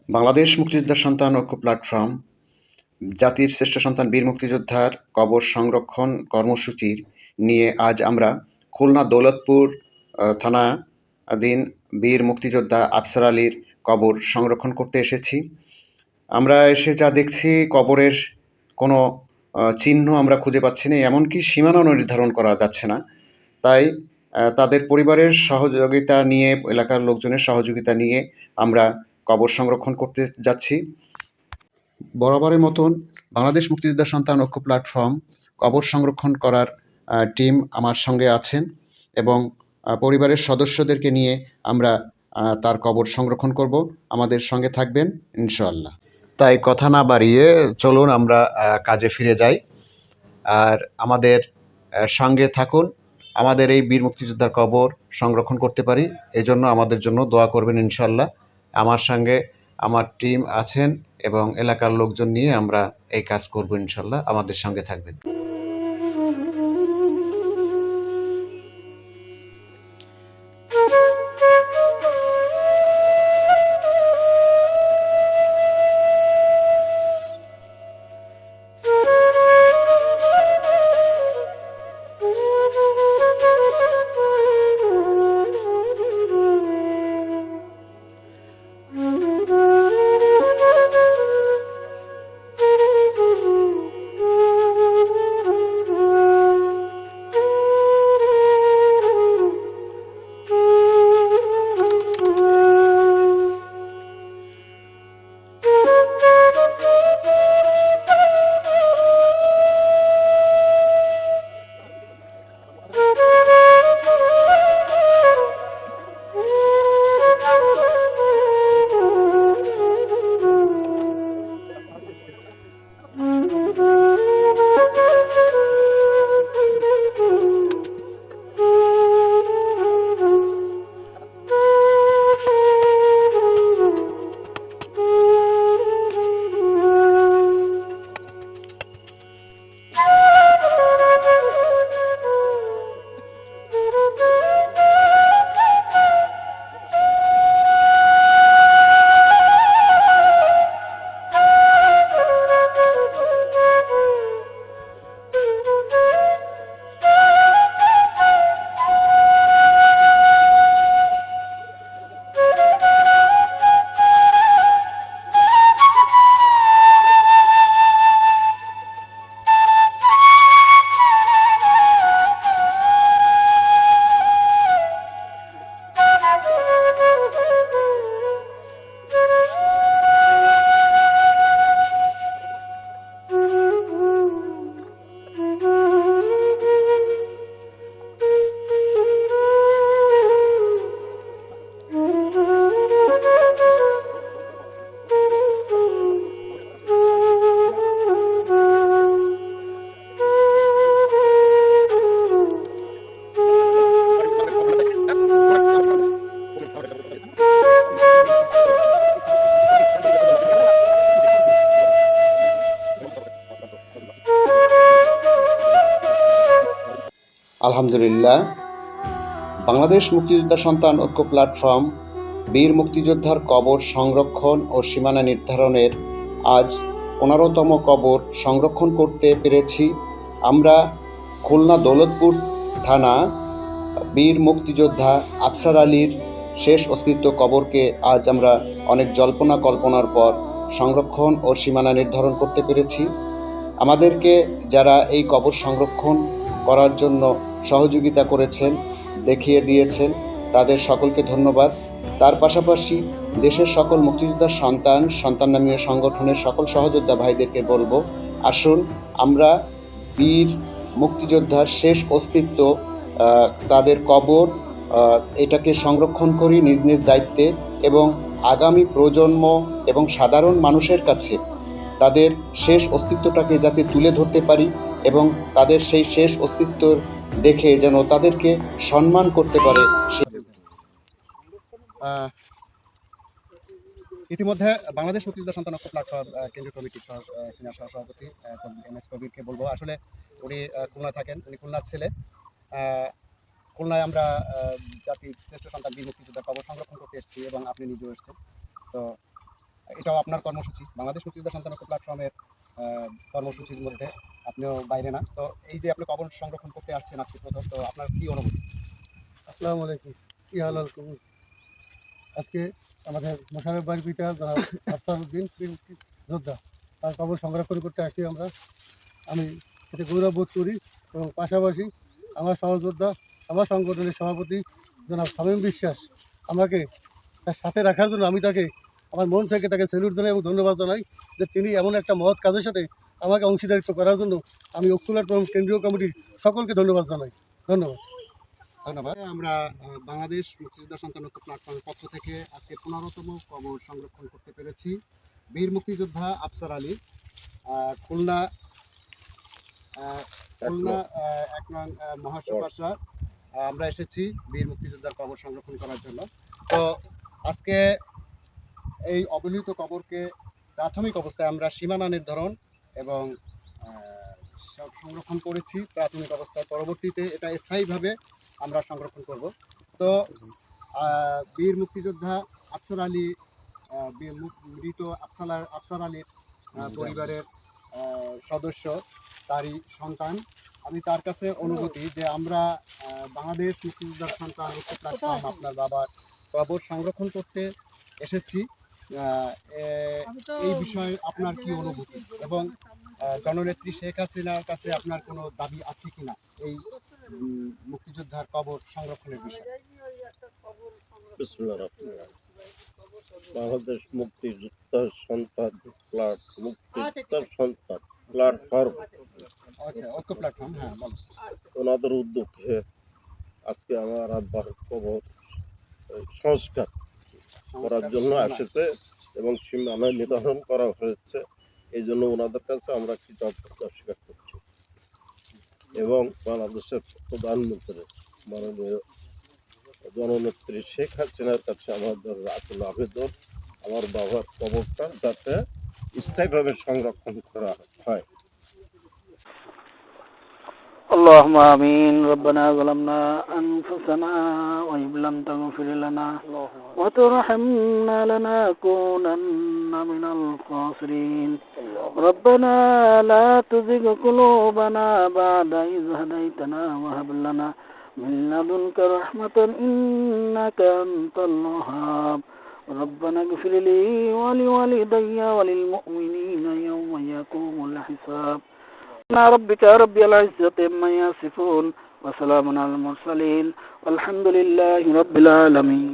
বাংলাদেশ মুক্তিযোদ্ধা সন্তান ঐক্য প্ল্যাটফর্ম জাতির শ্রেষ্ঠ সন্তান বীর মুক্তিযোদ্ধার কবর সংরক্ষণ কর্মসূচির নিয়ে আজ আমরা খুলনা দৌলতপুর থানাধীন বীর মুক্তিযোদ্ধা আফসার আলীর কবর সংরক্ষণ করতে এসেছি। আমরা এসে যা দেখছি, কবরের কোনো চিহ্ন আমরা খুঁজে পাচ্ছি না, এমনকি সীমানাও নির্ধারণ করা যাচ্ছে না। তাই তাদের পরিবারের সহযোগিতা নিয়ে, এলাকার লোকজনের সহযোগিতা নিয়ে আমরা কবর সংরক্ষণ করতে যাচ্ছি। বরাবরের মতন বাংলাদেশ মুক্তিযোদ্ধা সন্তান ঐক্য প্ল্যাটফর্ম কবর সংরক্ষণ করার টিম আমার সঙ্গে আছেন এবং পরিবারের সদস্যদেরকে নিয়ে আমরা তার কবর সংরক্ষণ করব। আমাদের সঙ্গে থাকবেন ইনশাআল্লাহ। তাই কথা না বাড়িয়ে চলুন আমরা কাজে ফিরে যাই, আর আমাদের সঙ্গে থাকুন। আমাদের এই বীর মুক্তিযোদ্ধার কবর সংরক্ষণ করতে পারি, এজন্য আমাদের জন্য দোয়া করবেন ইনশাআল্লাহ। আমার সঙ্গে আমার টিম আছেন এবং এলাকার লোকজন নিয়ে আমরা এই কাজ করব ইনশাআল্লাহ। আমাদের সঙ্গে থাকবেন। আলহামদুলিল্লাহ, বাংলাদেশ মুক্তিযোদ্ধা সন্তান ঐক্য প্ল্যাটফর্ম বীর মুক্তিযোদ্ধার কবর সংরক্ষণ ও সীমানা নির্ধারণের আজ 15তম কবর সংরক্ষণ করতে পেরেছি। আমরা খুলনা দৌলতপুর থানা বীর মুক্তিযোদ্ধা আফসার আলীর শেষ অস্তিত্ব কবরকে আজ আমরা অনেক জল্পনা কল্পনার পর সংরক্ষণ ও সীমানা নির্ধারণ করতে পেরেছি। আমাদেরকে যারা এই কবর সংরক্ষণ করার জন্য সহযোগিতা করেছেন, দেখিয়ে দিয়েছেন, তাদের সকলকে ধন্যবাদ। তার পাশাপাশি দেশের সকল মুক্তিযোদ্ধার সন্তান নামীয় সংগঠনের সকল সহযোদ্ধা ভাইদেরকে বলবো, আসুন আমরা বীর মুক্তিযোদ্ধার শেষ অস্তিত্ব, তাদের কবর, এটাকে সংরক্ষণ করি নিজ নিজ দায়িত্বে এবং আগামী প্রজন্ম এবং সাধারণ মানুষের কাছে তাদের শেষ অস্তিত্বটাকে যাতে তুলে ধরতে পারি এবং তাদের সেই শেষ অস্তিত্ব দেখে যেন তাদেরকে সম্মান করতে পারে। ইতিমধ্যে বাংলাদেশ মুক্তিযোদ্ধা সন্তান ঐক্য প্ল্যাটফর্ম কেন্দ্রীয় কমিটির সিনিয়র সহসভাপতি MS কবিরকে বলবো, আসলে উনি খুলনা থাকেন, উনি খুলনার ছেলে। খুলনায় আমরা জাতির শ্রেষ্ঠ সন্তান বীর মুক্তিযোদ্ধা কবর সংরক্ষণ করতে এসেছি এবং আপনি নিজেও এসেছেন। তো এটাও আপনার কর্মসূচি, বাংলাদেশ মুক্তিযোদ্ধা সন্তান ঐক্য প্ল্যাটফর্মের কর্মসূচির মধ্যে আপনিও বাইরে না। তো এই যে আপনি কবর সংরক্ষণ করতে আসছেন আজকে প্রথম, তো আপনার কি অনুভূতি? আসসালামু আলাইকুম। কি হাল আল কুমুর? আজকে আমাদের মোশাররফ ভাইয়ের পিতা জনাব আফসার উদ্দিন বীর যোদ্ধা, তার কবর সংরক্ষণ করতে আসছি আমরা। আমি এতে গৌরব বোধ করি এবং পাশাপাশি আমার সহযোদ্ধা, আমার সংগঠনের সভাপতি জনাব শামীম বিশ্বাস আমাকে তার সাথে রাখার জন্য আমি তাকে আমার মন থেকে তাকে স্যালুট জানাই এবং ধন্যবাদ জানাই যে তিনি এমন একটা মহৎ কাজের সাথে আমাকে অংশীদারিত্ব করার জন্য আমি ঐক্য প্ল্যাটফর্ম কেন্দ্রীয় কমিটির সকলকে ধন্যবাদ জানাই। ধন্যবাদ। ধন্যবাদ। আমরা বাংলাদেশ মুক্তিযোদ্ধা সন্তান ঐক্য প্ল্যাটফর্মের পক্ষ থেকে আজকে 15তম কবর সংরক্ষণ করতে পেরেছি। বীর মুক্তিযোদ্ধা আফসার আলী, খুলনা খুলনা ১ নং মহাসভাসা আমরা এসেছি বীর মুক্তিযোদ্ধার কবর সংরক্ষণ করার জন্য। তো আজকে এই অবহেলিত কবরকে প্রাথমিক অবস্থায় আমরা সীমানা নির্ধারণ এবং সংরক্ষণ করেছি প্রাথমিক অবস্থায়। পরবর্তীতে এটা স্থায়ীভাবে আমরা সংরক্ষণ করব। তো বীর মুক্তিযোদ্ধা আফসার আলী, মৃত আফসার আলীর পরিবারের সদস্য, তারই সন্তান। আমি তার কাছে অনুভূতি যে আমরা বাংলাদেশ মুক্তিযোদ্ধার সন্তান ঐক্য প্ল্যাটফর্ম আপনার বাবার কবর সংরক্ষণ করতে এসেছি। এই বিষয়ে আপনার কি অনুভূতি এবং জননেত্রী শেখ হাসিনার কাছে আপনার কোনো দাবি আছে কিনা এই মুক্তিযোদ্ধার কবর সংরক্ষণের বিষয়ে? বিসমিল্লাহির রহমানির রহিম। বাংলাদেশ মুক্তিযোদ্ধার সন্তান প্ল্যাটফর্ম আচ্ছা, ঐক্য প্ল্যাটফর্ম, হ্যাঁ বলো। ওনাদের উদ্যোগে আজকে আমার আব্বার কবর সংস্কার করার জন্য এসেছে এবং সীমানা নির্ধারণ করা হয়েছে। এই জন্য ওনাদের কাছে আমরা কৃতজ্ঞতা স্বীকার করছি এবং বাংলাদেশের প্রধানমন্ত্রী মাননীয় জননেত্রী শেখ হাসিনার কাছে আমাদের আকুল আবেদন আমার বাবার কবরটা যাতে স্থায়ীভাবে সংরক্ষণ করা হয়। اللهم آمين. ربنا ظلمنا أنفسنا وإن لم تغفر لنا وترحمنا لنكونن من الخاسرين. ربنا لا تزغ قلوبنا بعد إذ هديتنا وهب لنا من لدنك رحمة إنك أنت الوهاب. ربنا اغفر لي ولوالدي وللمؤمنين يوم يقوم الحساب. ربك رب العزة عما يصفون وسلام على المرسلين والحمد لله رب العالمين.